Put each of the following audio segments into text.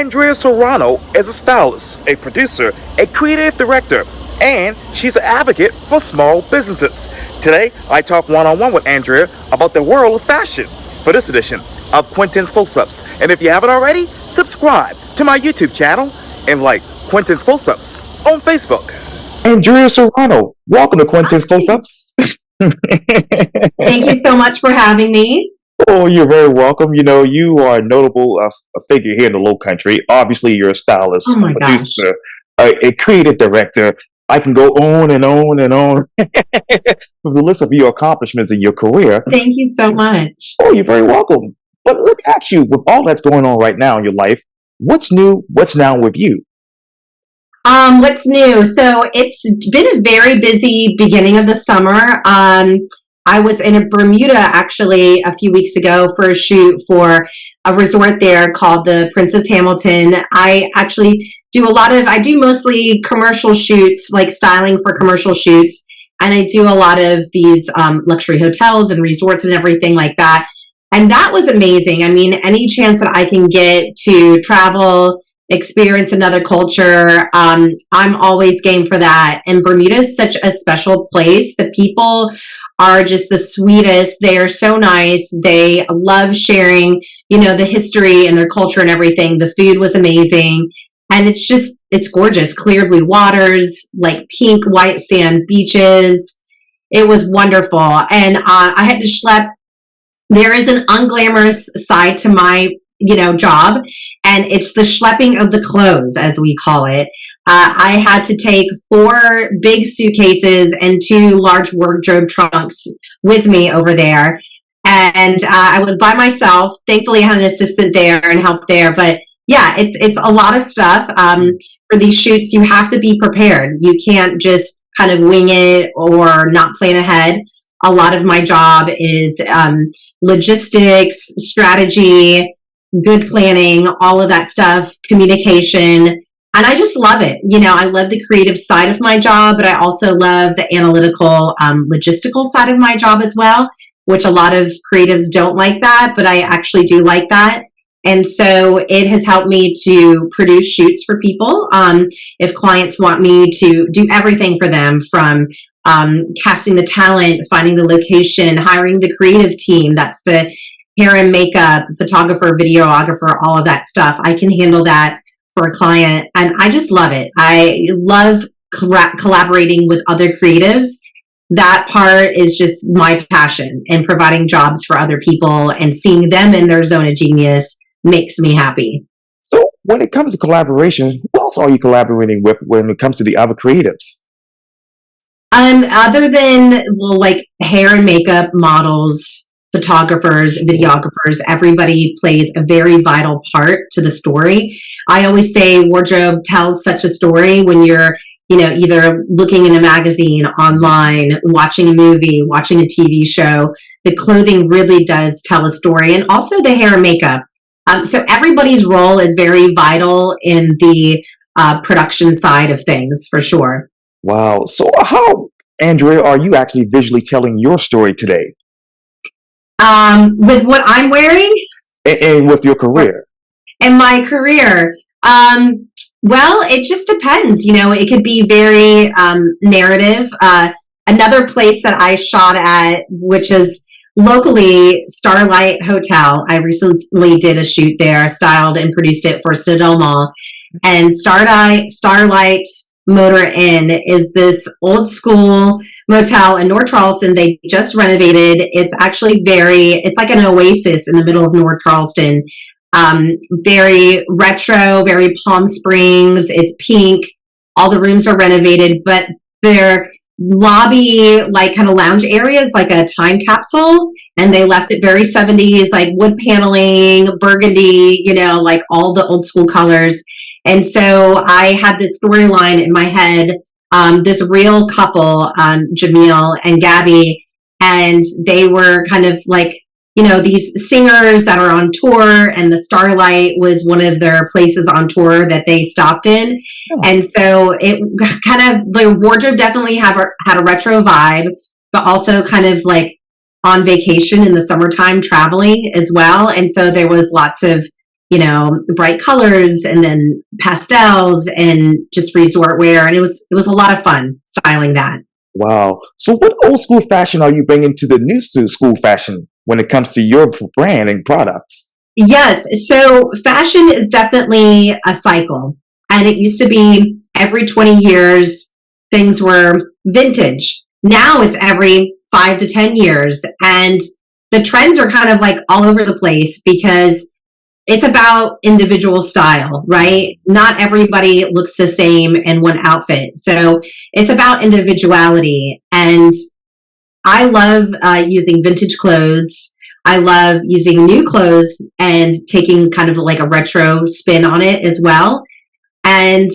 Andrea Serrano is a stylist, a producer, a creative director, and she's an advocate for small businesses. Today, I talk one-on-one with Andrea about the world of fashion for this edition of Quintin's Close-Ups. And if you haven't already, subscribe to my YouTube channel and like Quintin's Close-Ups on Facebook. Andrea Serrano, welcome to Quintin's Close-Ups. Thank you so much for having me. Oh, you're very welcome. You know, you are a notable figure here in the Low Country. Obviously, you're a stylist, Oh my a gosh. producer, a creative director. I can go on and on and on with the list of your accomplishments in your career. Thank you so much. Oh, you're very welcome. But let me ask you, with all that's going on right now in your life, what's new? What's now with you? What's new? So it's been a very busy beginning of the summer. I was in Bermuda actually a few weeks ago for a shoot for a resort there called the Princess Hamilton. I actually I do mostly commercial shoots, like styling for commercial shoots. And I do a lot of these luxury hotels and resorts and everything like that. And that was amazing. I mean, any chance that I can get to travel, experience another culture, I'm always game for that. And Bermuda is such a special place. The people are just the sweetest. They are so nice. They love sharing, the history and their culture and everything. The food was amazing. And it's gorgeous. Clear blue waters, like pink, white sand beaches. It was wonderful. And I had to schlep. There is an unglamorous side to my job, and it's the schlepping of the clothes, as we call it. I had to take 4 big suitcases and 2 large wardrobe trunks with me over there. And I was by myself. Thankfully, I had an assistant there and help there. But yeah, it's a lot of stuff. For these shoots, you have to be prepared. You can't just kind of wing it or not plan ahead. A lot of my job is logistics, strategy, good planning, all of that stuff, communication. And I just love it. I love the creative side of my job, but I also love the analytical, logistical side of my job as well, which a lot of creatives don't like that, but I actually do like that. And so it has helped me to produce shoots for people. If clients want me to do everything for them, from casting the talent, finding the location, hiring the creative team, that's the hair and makeup, photographer, videographer, all of that stuff. I can handle that for a client. And I just love it. I love collaborating with other creatives. That part is just my passion, and providing jobs for other people and seeing them in their zone of genius makes me happy. So when it comes to collaboration, who else are you collaborating with when it comes to the other creatives? Other than like hair and makeup models, photographers, videographers, everybody plays a very vital part to the story. I always say wardrobe tells such a story when you're, either looking in a magazine, online, watching a movie, watching a TV show. The clothing really does tell a story, and also the hair and makeup. So everybody's role is very vital in the production side of things, for sure. Wow. So how, Andrea, are you actually visually telling your story today? With what I'm wearing? And with your career? And my career. Well, it just depends. It could be very narrative. Another place that I shot at, which is locally, Starlight Hotel. I recently did a shoot there, styled and produced it for Citadel Mall. And Starlight Motor Inn is this old school motel in North Charleston. They just renovated. It's actually it's like an oasis in the middle of North Charleston. Very retro, very Palm Springs. It's pink. All the rooms are renovated, but their lobby, like kind of lounge areas, like a time capsule. And they left it very 70s, like wood paneling, burgundy, like all the old school colors. And so I had this storyline in my head, this real couple, Jamil and Gabby, and they were kind of like, these singers that are on tour, and the Starlight was one of their places on tour that they stopped in. Oh. And so it kind of, the wardrobe definitely had a retro vibe, but also kind of like on vacation in the summertime traveling as well. And so there was lots of bright colors and then pastels and just resort wear. And it was a lot of fun styling that. Wow. So what old school fashion are you bringing to the new school fashion when it comes to your brand and products? Yes. So fashion is definitely a cycle. And it used to be every 20 years, things were vintage. Now it's every 5 to 10 years. And the trends are kind of like all over the place because it's about individual style, right? Not everybody looks the same in one outfit. So it's about individuality. And I love using vintage clothes. I love using new clothes and taking kind of like a retro spin on it as well. And,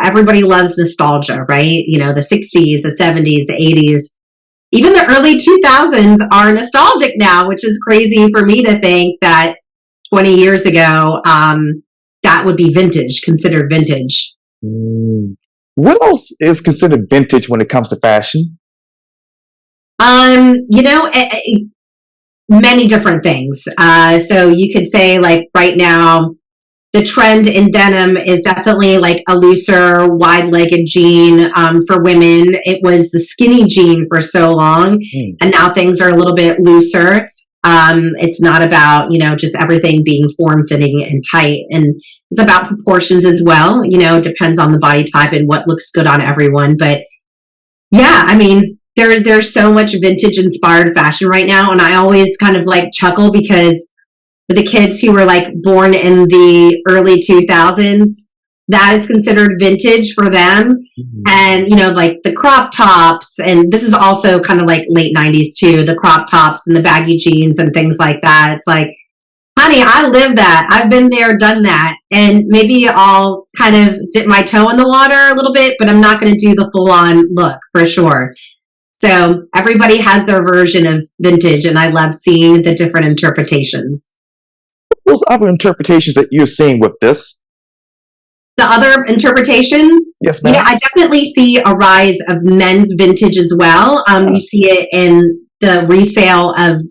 everybody loves nostalgia, right? The 60s, the 70s, the 80s, even the early 2000s are nostalgic now, which is crazy for me to think that 20 years ago, that would be vintage, considered vintage. Mm. What else is considered vintage when it comes to fashion? Many different things. So you could say, like, right now, the trend in denim is definitely like a looser, wide-legged jean for women. It was the skinny jean for so long, and now things are a little bit looser. It's not about, just everything being form-fitting and tight. And it's about proportions as well. It depends on the body type and what looks good on everyone. But yeah, I mean, there's so much vintage inspired fashion right now. And I always kind of like chuckle because for the kids who were like born in the early 2000s, that is considered vintage for them. And, like the crop tops, and this is also kind of like late 90s too, the crop tops and the baggy jeans and things like that. It's like, honey, I live that. I've been there, done that. And maybe I'll kind of dip my toe in the water a little bit, but I'm not going to do the full on look for sure. So everybody has their version of vintage, and I love seeing the different interpretations. Those other interpretations that you're seeing with this? The other interpretations, Yes, ma'am. I definitely see a rise of men's vintage as well. You see it in the resale of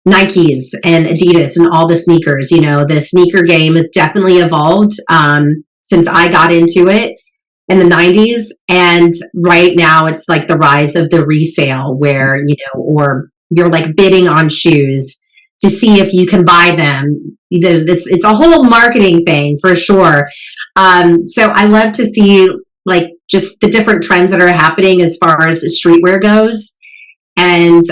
Nikes and Adidas and all the sneakers. The sneaker game has definitely evolved since I got into it in the 90s. And right now it's like the rise of the resale where, or you're like bidding on shoes to see if you can buy them. It's a whole marketing thing for sure. So I love to see like just the different trends that are happening as far as streetwear goes. And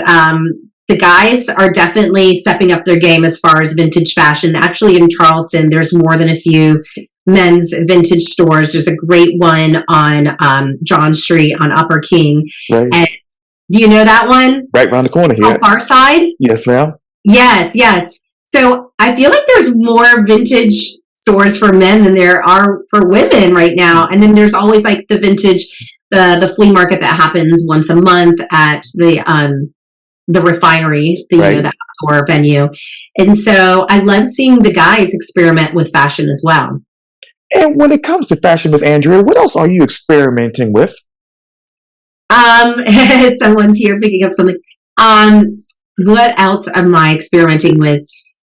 the guys are definitely stepping up their game as far as vintage fashion. Actually, in Charleston, there's more than a few men's vintage stores. There's a great one on John Street on Upper King. Right. And do you know that one? Right around the corner here. Far Side? Yes, ma'am. Yes. So I feel like there's more vintage stores for men than there are for women right now. And then there's always like the vintage, the flea market that happens once a month at the refinery, Right. that outdoor venue. And so I love seeing the guys experiment with fashion as well. And when it comes to fashion, Miss Andrea, what else are you experimenting with? Someone's here picking up something. What else am I experimenting with?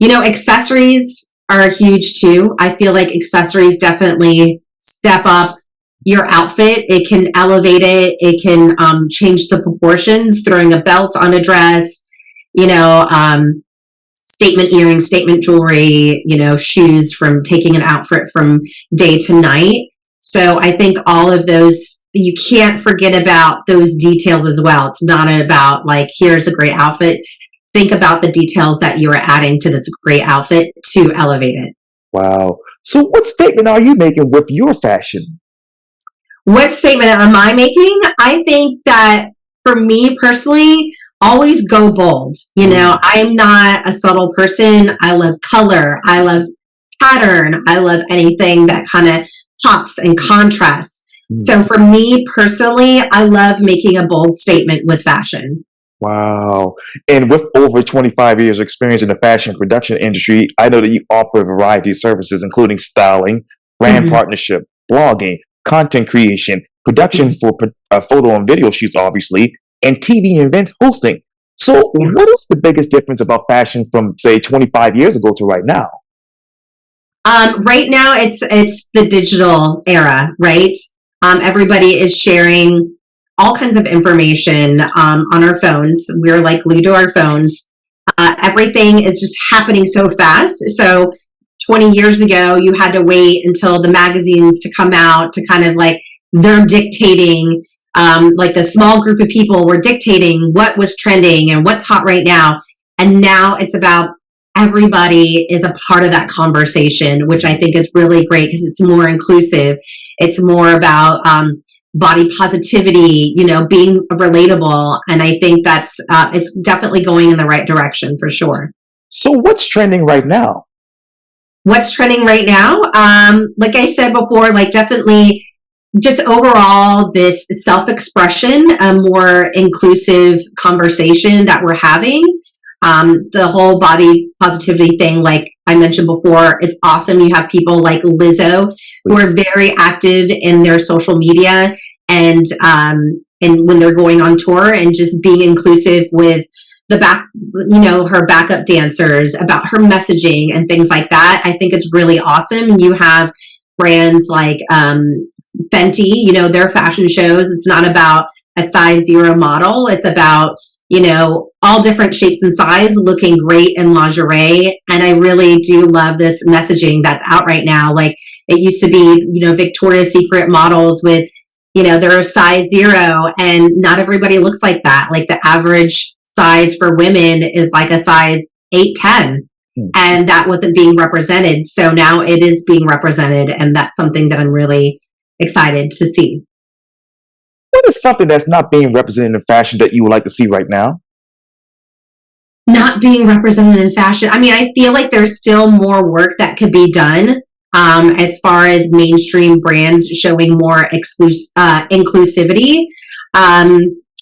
Accessories are huge too. I feel like accessories definitely step up your outfit. It can elevate it. It can change the proportions, throwing a belt on a dress, statement earrings, statement jewelry, shoes, from taking an outfit from day to night. So I think all of those, you can't forget about those details as well. It's not about like, here's a great outfit. Think about the details that you're adding to this great outfit to elevate it. Wow. So what statement are you making with your fashion? What statement am I making? I think that for me personally, always go bold. I'm not a subtle person. I love color. I love pattern. I love anything that kind of pops and contrasts. So for me personally, I love making a bold statement with fashion. Wow. And with over 25 years of experience in the fashion production industry, I know that you offer a variety of services, including styling, brand partnership, blogging, content creation, production for photo and video shoots, obviously, and TV and event hosting. So what is the biggest difference about fashion from, say, 25 years ago to right now? Right now, it's the digital era, right? Everybody is sharing all kinds of information on our phones. We're like glued to our phones. Everything is just happening so fast. So 20 years ago, you had to wait until the magazines to come out to kind of like they're dictating, like the small group of people were dictating what was trending and what's hot right now. And now it's about everybody is a part of that conversation, which I think is really great because it's more inclusive. It's more about body positivity, being relatable. And I think that's it's definitely going in the right direction for sure. So what's trending right now? What's trending right now? Like I said before, like definitely just overall this self-expression, a more inclusive conversation that we're having. The whole body positivity thing, like I mentioned before, is awesome. You have people like Lizzo who are very active in their social media and when they're going on tour and just being inclusive with her backup dancers about her messaging and things like that. I think it's really awesome. You have brands like Fenty, their fashion shows. It's not about a size zero model. It's about all different shapes and size looking great in lingerie. And I really do love this messaging that's out right now. Like it used to be, Victoria's Secret models with, they're a size zero and not everybody looks like that. Like the average size for women is like a size 8'10", and that wasn't being represented. So now it is being represented. And that's something that I'm really excited to see. What is something that's not being represented in fashion that you would like to see right now? Not being represented in fashion. I mean, I feel like there's still more work that could be done as far as mainstream brands showing more inclusivity,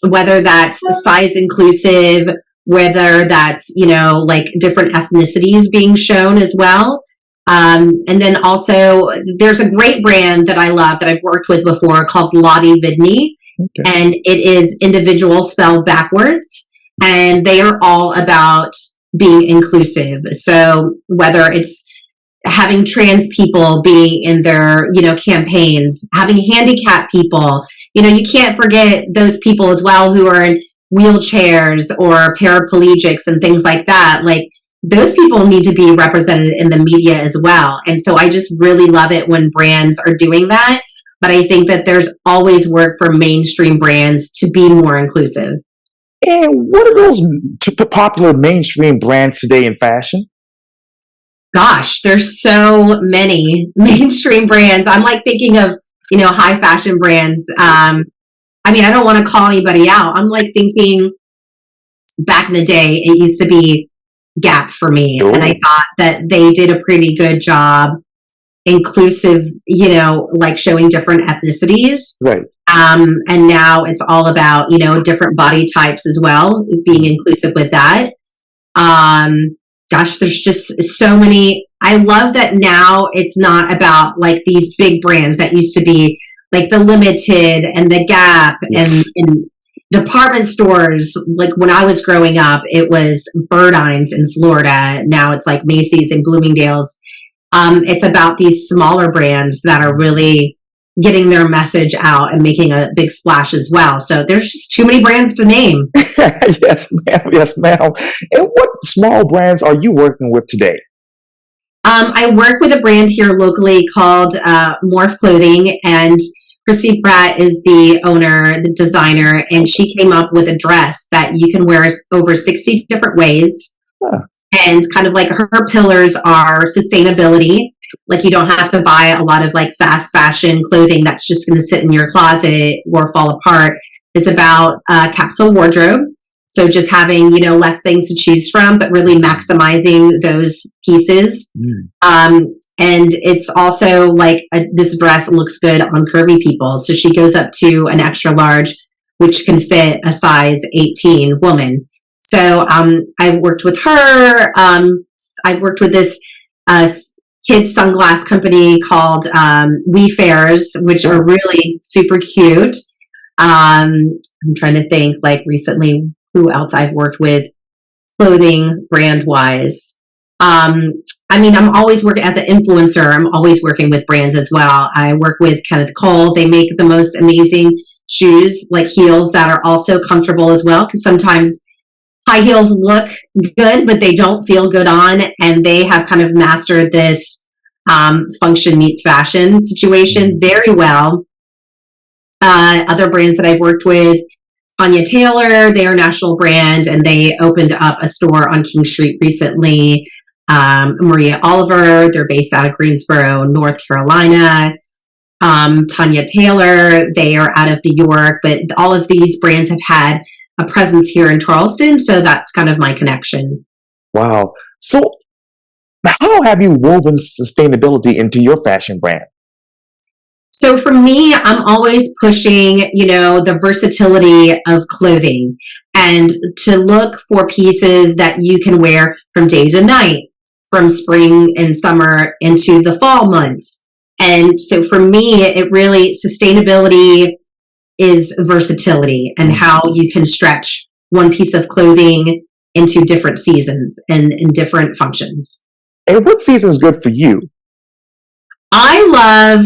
whether that's size inclusive, whether that's, like different ethnicities being shown as well. And then also, there's a great brand that I love that I've worked with before called Lottie Vidney. Okay. And it is individual spelled backwards. And they are all about being inclusive. So whether it's having trans people being in their, campaigns, having handicapped people, you can't forget those people as well who are in wheelchairs or paraplegics and things like that. Like those people need to be represented in the media as well. And so I just really love it when brands are doing that. But I think that there's always work for mainstream brands to be more inclusive. And what are those popular mainstream brands today in fashion? Gosh, there's so many mainstream brands. I'm like thinking of, high fashion brands. I don't want to call anybody out. I'm like thinking back in the day, it used to be Gap for me. Sure. And I thought that they did a pretty good job inclusive, like showing different ethnicities. Right. And now it's all about, different body types as well, being inclusive with that. Gosh, there's just so many. I love that now it's not about like these big brands that used to be like the Limited and the Gap. Yes. and department stores. Like when I was growing up, it was Burdines in Florida. Now it's like Macy's and Bloomingdale's. It's about these smaller brands that are really getting their message out and making a big splash as well. So there's just too many brands to name. Yes, ma'am. Yes, ma'am. And what small brands are you working with today? I work with a brand here locally called Morph Clothing, and Christy Pratt is the owner, the designer, and she came up with a dress that you can wear over 60 different ways. Huh. And kind of like her pillars are sustainability. Like you don't have to buy a lot of like fast fashion clothing that's just going to sit in your closet or fall apart. It's about capsule wardrobe. So just having, less things to choose from, but really maximizing those pieces. And it's also like this dress looks good on curvy people. So she goes up to an extra large, which can fit a size 18 woman. So I've worked with her. I've worked with this kids sunglass company called Wayfarers, which are really super cute. I'm trying to think like recently who else I've worked with clothing brand wise. I mean, I'm always working as an influencer. I'm always working with brands as well. I work with Kenneth Cole. They make the most amazing shoes, like heels that are also comfortable as well. Because sometimes high heels look good, but they don't feel good on. And they have kind of mastered this function meets fashion situation very well. Other brands that I've worked with, Tanya Taylor, they're a national brand, and they opened up a store on King Street recently. Maria Oliver, they're based out of Greensboro, North Carolina. Tanya Taylor, they are out of New York, but all of these brands have had a presence here in Charleston, so that's kind of my connection. Wow. So how have you woven sustainability into your fashion brand? So for me, I'm always pushing, the versatility of clothing and to look for pieces that you can wear from day to night, from spring and summer into the fall months. And so for me, it really, sustainability is versatility and how you can stretch one piece of clothing into different seasons and different functions. And what season is good for you? I love,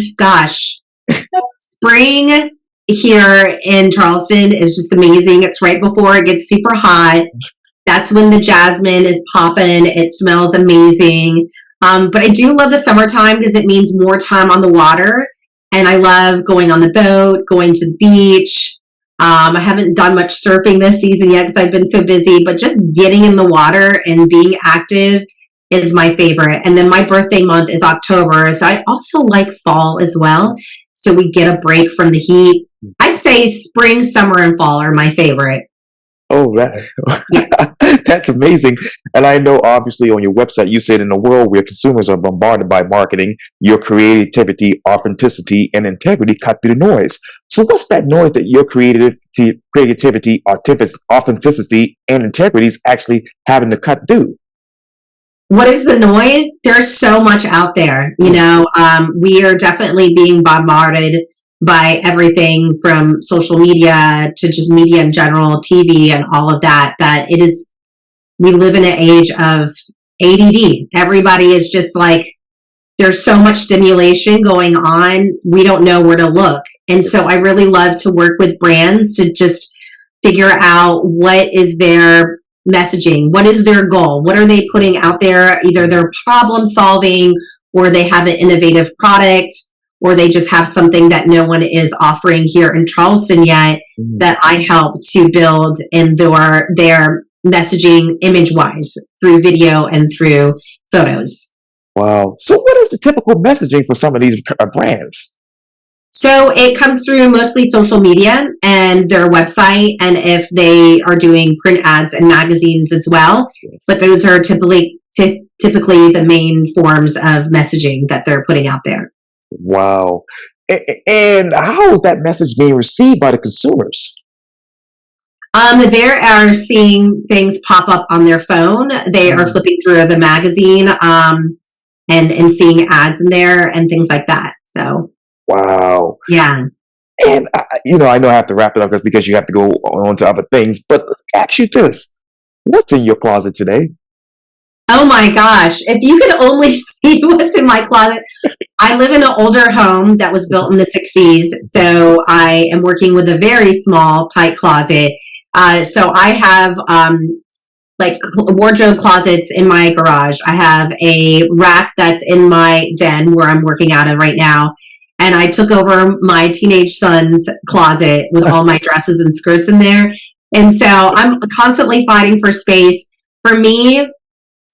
spring here in Charleston is just amazing. It's right before it gets super hot. That's when the jasmine is popping. It smells amazing. But I do love the summertime because it means more time on the water. And I love going on the boat, going to the beach. I haven't done much surfing this season yet because I've been so busy, but just getting in the water and being active is my favorite. And then my birthday month is October. So I also like fall as well. So we get a break from the heat. I'd say spring, summer, and fall are my favorite. Oh, that's amazing. And I know, obviously, on your website, you said in a world where consumers are bombarded by marketing, your creativity, authenticity, and integrity cut through the noise. So what's that noise that your creativity, authenticity, and integrity is actually having to cut through? What is the noise? There's so much out there. We are definitely being bombarded by everything from social media to just media in general, TV and all of that, we live in an age of ADD. Everybody is just like, there's so much stimulation going on. We don't know where to look. And so I really love to work with brands to just figure out what is their messaging, what is their goal, what are they putting out there, either they're problem solving or they have an innovative product, or they just have something that no one is offering here in Charleston yet that I help to build in their messaging image-wise through video and through photos. Wow. So what is the typical messaging for some of these brands? So it comes through mostly social media and their website, and if they are doing print ads and magazines as well. Yes. But those are typically the main forms of messaging that they're putting out there. Wow. And how is that message being received by the consumers? They are seeing things pop up on their phone. They are flipping through the magazine and seeing ads in there and things like that. So, wow. Yeah. And, I know I have to wrap it up because you have to go on to other things, but ask you this. What's in your closet today? Oh my gosh. If you could only see what's in my closet. I live in an older home that was built in the 60s. So I am working with a very small, tight closet. So I have like wardrobe closets in my garage. I have a rack that's in my den where I'm working out of right now. And I took over my teenage son's closet with all my dresses and skirts in there. And so I'm constantly fighting for space. For me,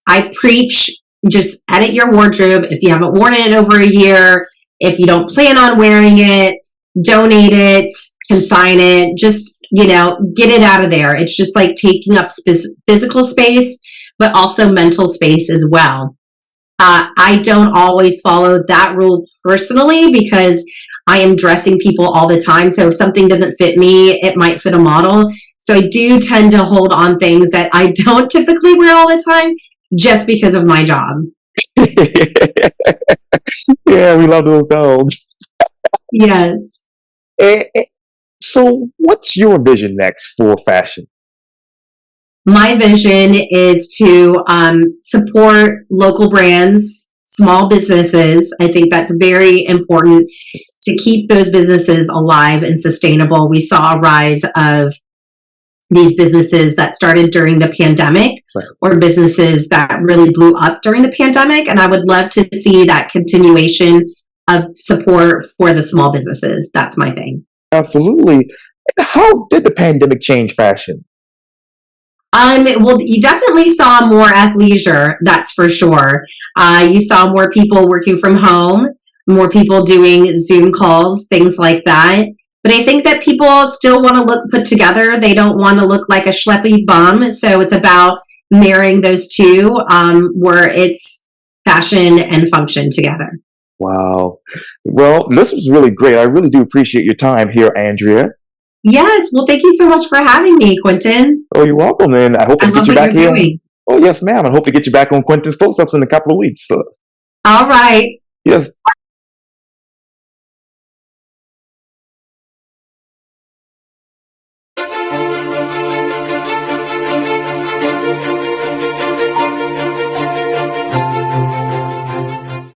I preach, just edit your wardrobe. If you haven't worn it in over a year, if you don't plan on wearing it, donate it, consign it, just, get it out of there. It's just like taking up physical space, but also mental space as well. I don't always follow that rule personally because I am dressing people all the time. So if something doesn't fit me, it might fit a model. So I do tend to hold on things that I don't typically wear all the time just because of my job. Yeah, we love those dogs. Yes. So what's your vision next for fashion? My vision is to support local brands, small businesses. I think that's very important to keep those businesses alive and sustainable. We saw a rise of these businesses that started during the pandemic, Right. or businesses that really blew up during the pandemic. And I would love to see that continuation of support for the small businesses. That's my thing. Absolutely. How did the pandemic change fashion? Well, you definitely saw more athleisure, that's for sure. You saw more people working from home, more people doing Zoom calls, things like that. But I think that people still want to look put together. They don't want to look like a schleppy bum. So it's about marrying those two, where it's fashion and function together. Wow. Well, this was really great. I really do appreciate your time here, Andrea. Yes. Well, thank you so much for having me, Quintin. Oh, you're welcome. And I hope I to get love you what back you're here. doing. Oh, yes, ma'am. I hope to get you back on Quintin's Close-Ups in a couple of weeks. All right. Yes.